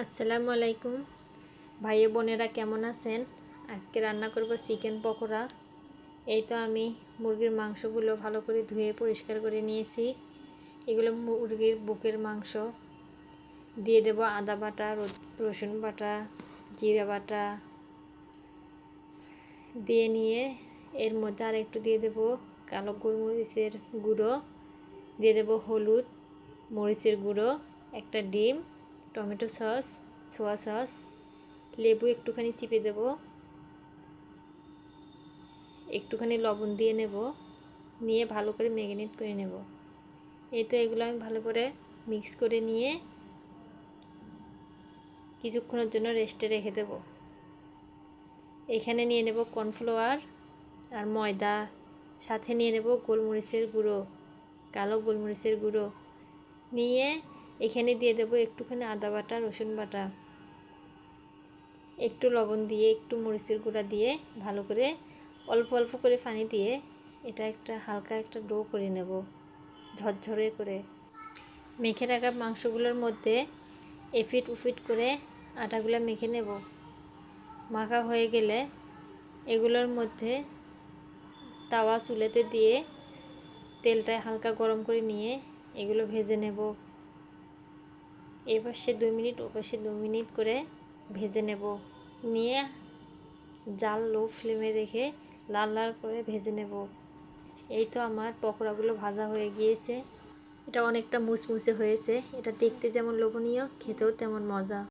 আসসালামু আলাইকুম ভাই বোনেরা, কেমন আছেন? আজকে রান্না করব চিকেন পকোড়া। এই তো আমি মুরগির মাংসগুলো ভালো করে ধুয়ে পরিষ্কার করে নিয়েছি। এগুলো মুরগির বুকের মাংস। দিয়ে দেব আদা বাটা, রসুন বাটা, জিরা বাটা দিয়ে নিয়ে এর মধ্যে আর একটু দিয়ে দেব কালো গোলমরিচের গুঁড়ো, দিয়ে দেব হলুদ, মরিচের গুঁড়ো, একটা ডিম, টমেটো সস, সোয়া সস, লেবু একটুখানি চিপে দেব, একটুখানি লবণ দিয়ে নেব, নিয়ে ভালো করে ম্যারিনেট করে নেব। এই তো এগুলো আমি ভালো করে মিক্স করে নিয়ে কিছুক্ষণের জন্য রেস্টে রেখে দেব। এখানে নিয়ে নেব কর্নফ্লাওয়ার আর ময়দা, সাথে নিয়ে নেব গোলমরিচের গুঁড়ো, কালো গোলমরিচের গুঁড়ো, নিয়ে এখানে দিয়ে দেব একটুখানি আদা বাটা, রসুন বাটা, একটু লবণ দিয়ে, একটু মরিচের গুঁড়া দিয়ে ভালো করে অল্প অল্প করে পানি দিয়ে এটা একটা হালকা একটা ডো করে নেব, ঝরঝরে করে। মেখে রাখা মাংসগুলোর মধ্যে এপিট উপিট করে আটাগুলো মেখে নেব। মাখা হয়ে গেলে এগুলোর মধ্যে তাওয়া চুলাতে দিয়ে তেলটা হালকা গরম করে নিয়ে এগুলো ভেজে নেব। এপাশে 2 মিনিট, ওপাশে 2 মিনিট করে ভেজে নেব, নিয়ে জাল লো ফ্লেমে রেখে লাল লাল করে ভেজে নেব। এই তো আমার পকোড়াগুলো ভাজা হয়ে গিয়েছে। এটা অনেকটা মুচমুচে হয়েছে। এটা দেখতে যেমন লোভনীয়, খেতেও তেমন মজা।